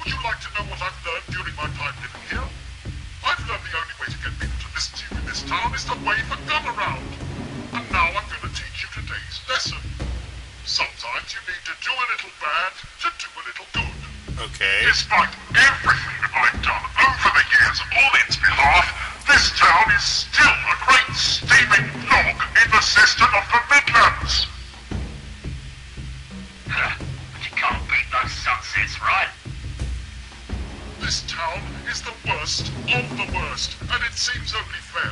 Would you like to know what I've learned during my time living here? I've learned the only way to get people to listen to you in this town is to wave a gun around. And now I'm going to teach you today's lesson. Sometimes you need to do a little bad to do a little good. Okay. Despite everything that I've done over the years on its behalf, this town is still a great steaming log in the system of the Midlands. But you can't beat those sunsets, right? This town is the worst of the worst, and it seems only fair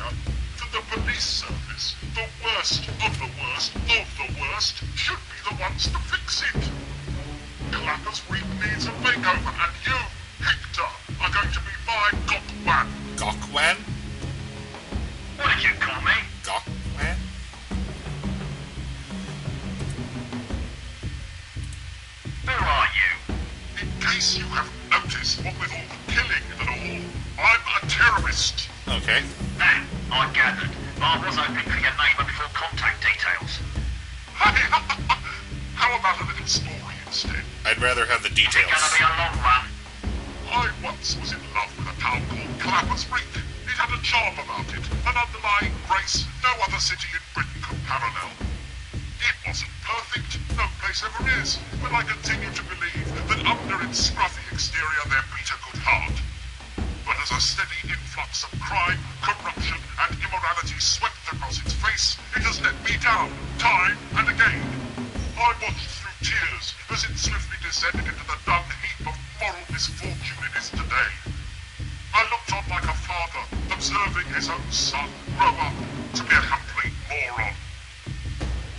that the police service, the worst of the worst of the worst, should be the ones to fix it. Clappers Reef needs a makeover, and you, Hector, are going to be my Gokwan. Gokwan? What did you call me? Gokwan? Who are you? In case you haven't noticed, what with all the killing and all, I'm a terrorist. Okay. That, I gathered. But I was hoping for your name and full contact details. How about a little story instead? I'd rather have the details. It's gonna be a long one. I once was in love with a town called Clappers Reef. It had a charm about it, an underlying grace no other city in Britain could parallel. It wasn't perfect, no place ever is, but I continue to believe that under its scruffy exterior there beat a good heart. But as a steady influx of crime, corruption, and immorality swept across its face, it has let me down, time and again. I watched through tears as it swiftly descended into the dung heap of moral misfortune it is today. I looked on like a father, observing his own son grow up to be a complete moron.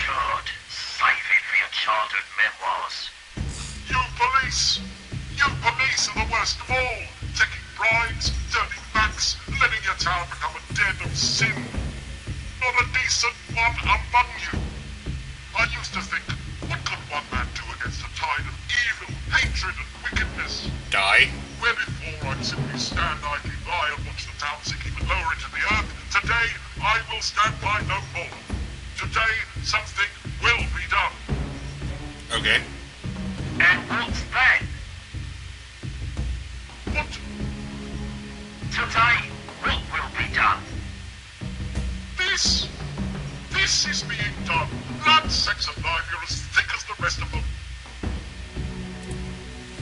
God, save it for your childhood memoirs. You police are the worst of all, taking bribes, turning backs, letting your town become a den of sin. Not a decent one among you. I used to think, what could one man do against a tide of evil, hatred, and wickedness? Die? Where before I'd simply stand idly by and watch the town sink even lower into the earth, today I will stand by no more. Today, something will be done. Okay. And what's that? What? Today, what will be done? This is being done. Blood, sex, and life, you're as thick as the rest of them.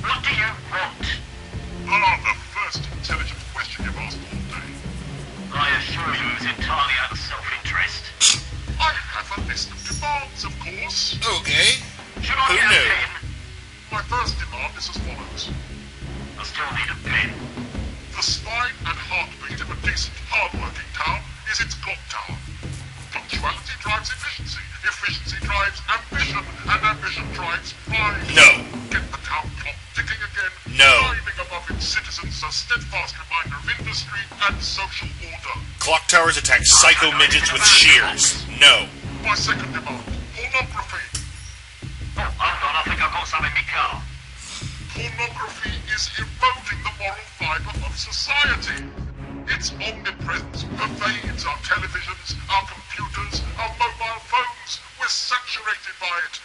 What do you want? The first intelligent question you've asked all day. I assure you it was entirely out of self-interest. I have a list of demands, of course. Okay. Should I Who get knew? a pen? My first demand is as follows. I still need a pen. The spine and heartbeat of a decent, hard-working town is its clock tower. Punctuality drives efficiency, efficiency drives ambition, and ambition drives pride. No. Get the town clock ticking again, No. driving above its citizens a steadfast reminder of industry and social order. Clock towers attack psycho midgets with shears. No. My second demand, pornography. Oh, hold on, I think I've got some in my car. Pornography is eroding the moral fibre of society. Its omnipresence pervades our televisions, our computers, our mobile phones. We're saturated by it.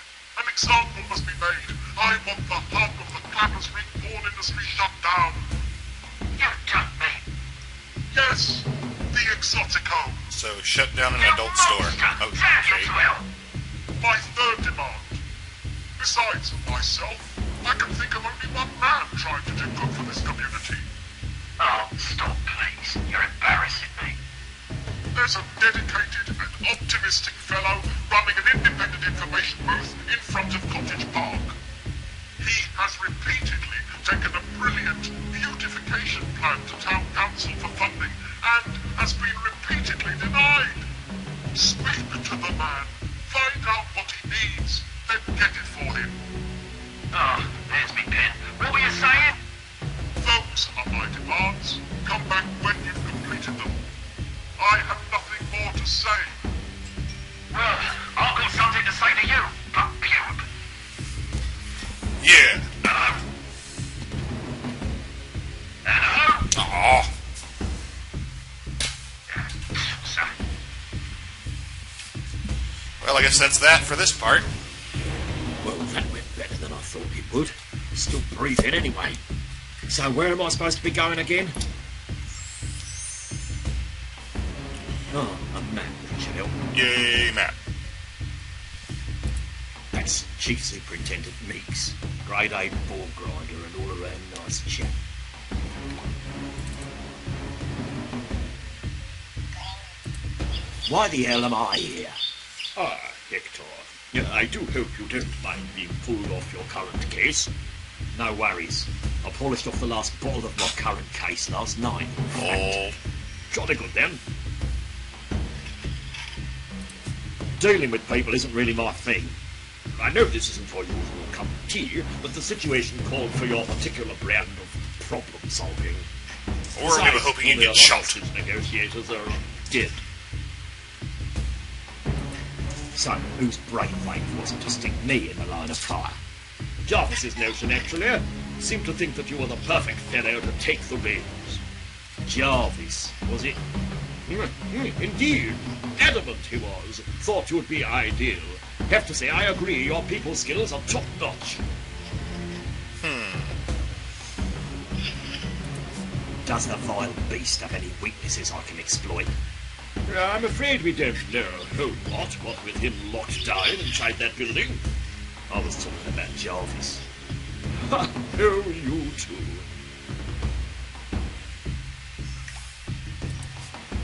An example must be made. I want the hub of the Clappers Reef porn industry shut down. You don't mean... Yes, the Exotico. So shut down an You adult store. monster! Okay. Damn as well. My third demand. Besides myself, I can think of only one man trying to do good for this community. Oh, stop, please. You're embarrassing me. There's a dedicated and optimistic fellow running an independent information booth in front of Cottage Park. He has repeatedly taken a brilliant beautification plan to town council for funding and has been repeatedly denied. Speak to the man, find out what he needs, then get it for him. Oh, there's me pen. What were you saying? Those are my demands. Come back when you've completed them. I have nothing more to say. Well, I've got something to say to you, but Pube. Yeah. Hello? Hello? Aw. So, Well, I guess that's that for this part. Well, that went better than I thought it would. Still breathing anyway. So where am I supposed to be going again? Oh, a map, that should help. Yay, map. That's Chief Superintendent Meeks, grade A ball grinder and all around nice chap. Why the hell am I here? Ah, Hector. Yeah, I do hope you don't mind being pulled off your current case. No worries. I polished off the last bottle of my current case last night. Oh, Jolly good then. Dealing with people isn't really my thing. I know this isn't your usual cup of tea, but the situation called for your particular brand of problem solving. or we were hoping you'd get shot. Negotiators are dead. So, whose brainwave wasn't to stick me in the line of fire? Jarvis's notion, actually, seemed to think that you were the perfect fellow to take the reins. Jarvis, was it? Indeed. Adamant he was. Thought you'd be ideal. Have to say, I agree, your people skills are top-notch. Does the vile beast have any weaknesses I can exploit? I'm afraid we don't know a whole lot, what with him locked down inside that building. I was talking about Jarvis. Ha! Oh, you too.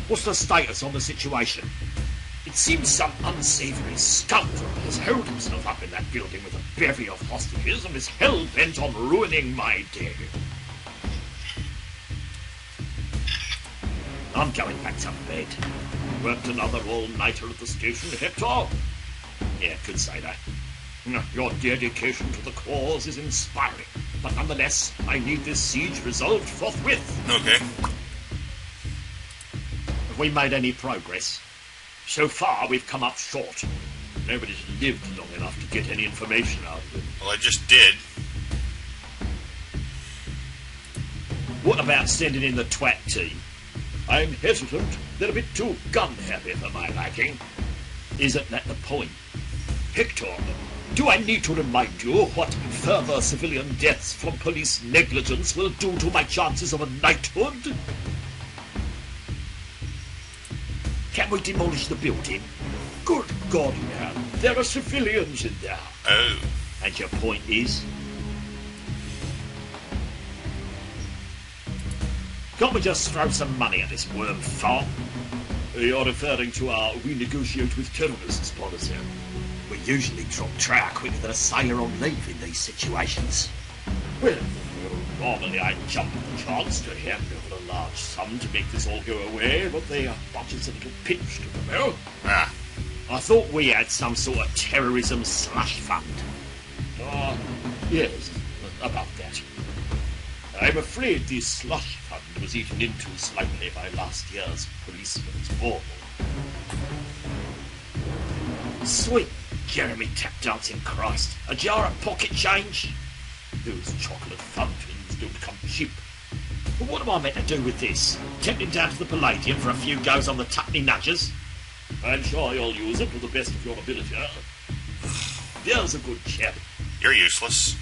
What's the status on the situation? It seems some unsavoury scoundrel has holed himself up in that building with a bevy of hostages and is hell-bent on ruining my day. I'm going back to bed. Worked another all-nighter at the station, Hector? Yeah, could say that. Your dedication to the cause is inspiring, but nonetheless, I need this siege resolved forthwith. Okay. Have we made any progress? So far, we've come up short. Nobody's lived long enough to get any information out of it. Well, I just did. What about sending in the twat team? I'm hesitant. They're a bit too gun-happy for my liking. Isn't that the point? Hector, do I need to remind you what further civilian deaths from police negligence will do to my chances of a knighthood? Can we demolish the building? Good God, man. There are civilians in there. Oh. And your point is? Can't we just throw some money at this worm farm? You're referring to our we negotiate with terrorists policy. We usually drop trout quicker than a sailor on leave in these situations. Well, normally I'd jump at the chance to hand over a large sum to make this all go away, but the budget's a little pinched, you know. Ah. I thought we had some sort of terrorism slush fund. Yes, about that. I'm afraid the slush fund was eaten into slightly by last year's policeman's ball. Sweet Jeremy tap dancing Christ. A jar of pocket change? Those chocolate fountains don't come cheap. But what am I meant to do with this? Tempt him down to the Palladium for a few goes on the Tuckney Nudgers? I'm sure you'll use it to the best of your ability. There's a good chap. You're useless.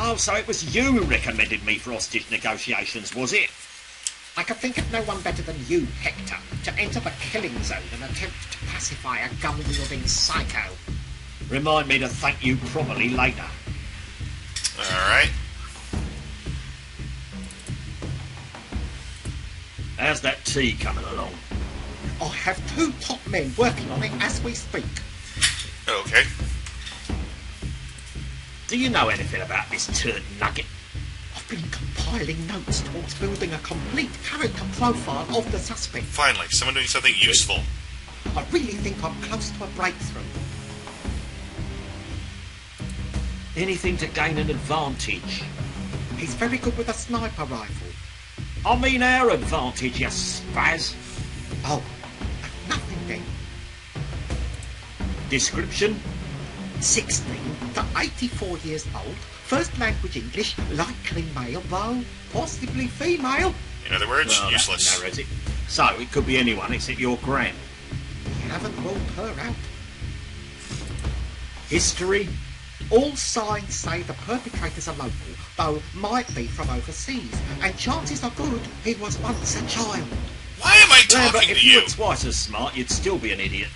Oh, so it was you who recommended me for hostage negotiations, was it? I could think of no one better than you, Hector, to enter the killing zone and attempt to pacify a gun-wielding psycho. Remind me to thank you properly later. Alright. How's that tea coming along? I have 2 top men working on it as we speak. Okay. Do you know anything about this turd nugget? I've been compiling notes towards building a complete character profile of the suspect. Finally, someone doing something useful. I really think I'm close to a breakthrough. Anything to gain an advantage? He's very good with a sniper rifle. I mean our advantage, you spaz. Oh, nothing then. Description? 16 to 84 years old, first language English, likely male though, possibly female. In other words, Well, useless. that narrows it. So it could be anyone except your gran. We haven't ruled her out. History? All signs say the perpetrators are local, though might be from overseas, and chances are good he was once a child. Why am I Lambert, talking if to you you? were twice as smart, you'd still be an idiot.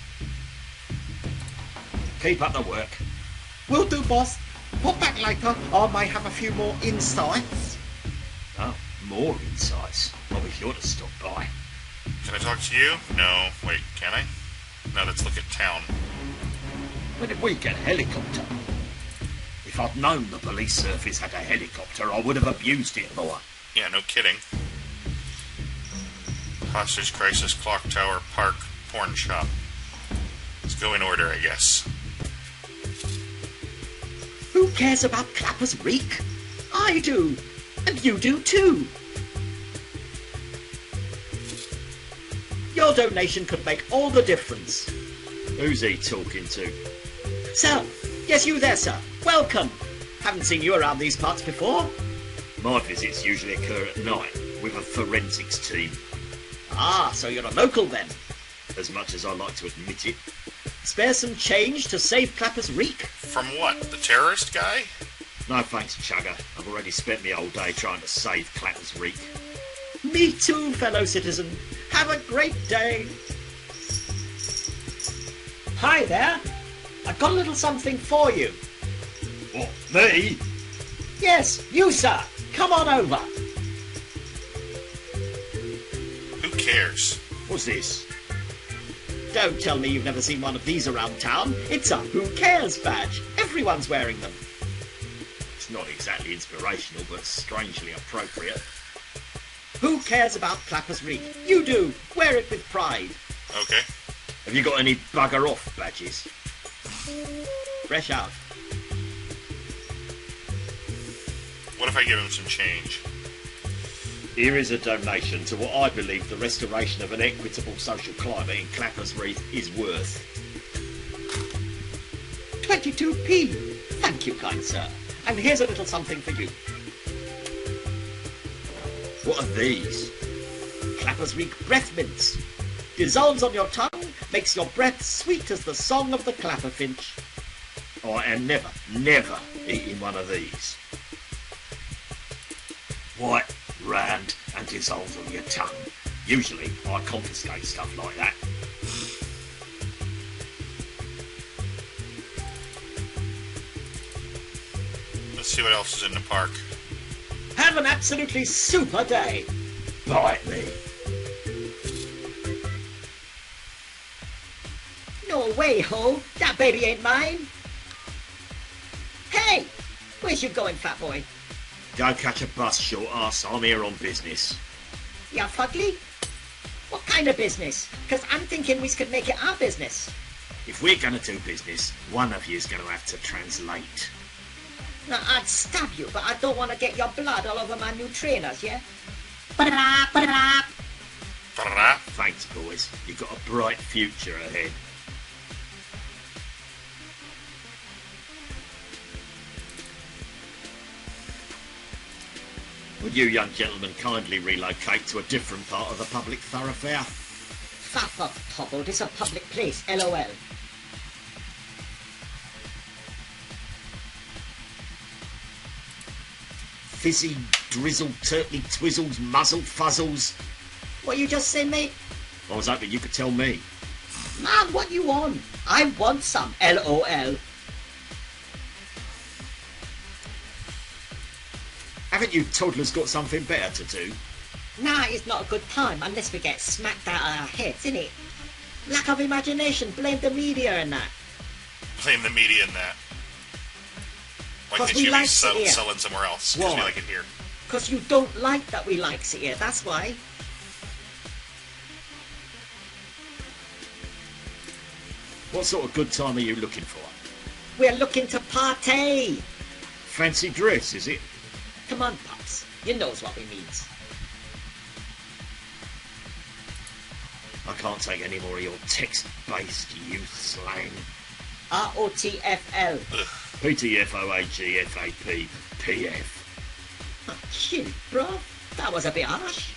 Keep up the work. Will do, boss. Pop back later. I may have a few more insights. Oh, more insights. I'll be sure to stop by. Can I talk to you? No. Wait, can I? No, let's look at town. When did we get a helicopter? If I'd known the police service had a helicopter, I would have abused it more. Yeah, no kidding. Hostage crisis, clock tower, park, porn shop. Let's go in order, I guess. Who cares about Clapper's Reek? I do. And you do too. Your donation could make all the difference. Who's he talking to? Sir, yes, you there, sir. Welcome. Haven't seen you around these parts before. My visits usually occur at night with a forensics team. Ah, so you're a local then. As much as I like to admit it. Spare some change to save Clapper's Reek? From what? The terrorist guy? No thanks, Chugger. I've already spent my whole day trying to save Clapper's Reek. Me too, fellow citizen. Have a great day. Hi there. I've got a little something for you. What, me? Yes, you, sir. Come on over. Who cares? What's this? Don't tell me you've never seen one of these around town. It's a Who Cares badge. Everyone's wearing them. It's not exactly inspirational, but strangely appropriate. Who cares about Clapper's Reek? You do. Wear it with pride. Okay. Have you got any bugger off badges? Fresh out. What if I give him some change? Here is a donation to what I believe the restoration of an equitable social climate in Clapper's Reek is worth. 22p. Thank you, kind sir. And here's a little something for you. What are these? Clapper's Reek breath mints. Dissolves on your tongue, makes your breath sweet as the song of the clapperfinch. I am never eating one of these. White, round, and dissolves on your tongue. Usually, I confiscate stuff like that. Let's see what else is in the park. Have an absolutely super day. Bite me. No way, Ho. That baby ain't mine. Hey, where's you going, fat boy? Go catch a bus, short ass. I'm here on business. You fugly? What kind of business? 'Cause I'm thinking we could make it our business. If we're gonna do business, one of you's gonna have to translate. Now, I'd stab you, but I don't want to get your blood all over my new trainers, yeah? Ta-da! Thanks, boys. You've got a bright future ahead. Would you young gentlemen kindly relocate to a different part of the public thoroughfare? Fuck off, Topple. This is a public place, LOL. Fizzy, drizzle, turtly twizzles, muzzle fuzzles. What you just say, mate? I was hoping you could tell me. Man, what you want? I want some, LOL. Haven't you toddlers got something better to do? Nah, it's not a good time unless we get smacked out of our heads, innit? Lack of imagination, blame the media and that. Blame the media in that. Why 'Cause can't we you like be it here. selling somewhere else? Because we Why? like it here. 'Cause you don't like that we likes it here, that's why. What sort of good time are you looking for? We're looking to partay. Fancy dress, is it? Come on, Pops. You knows what we means. I can't take any more of your text-based youth slang. ROTFL. PTFOAGFAP PF. Oh, shit, bro. That was a bit harsh.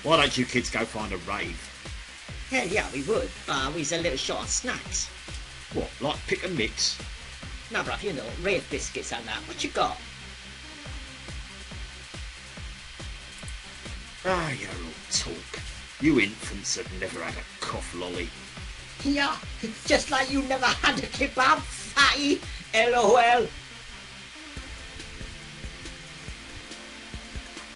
Why don't you kids go find a rave? Hell yeah, we would, but we's a little short on snacks. What, like pick and mix? No, bruv, you know, rave biscuits and that. What you got? Ah, you're all talk. You infants have never had a cough lolly. Yeah, just like you never had a kebab, fatty. LOL.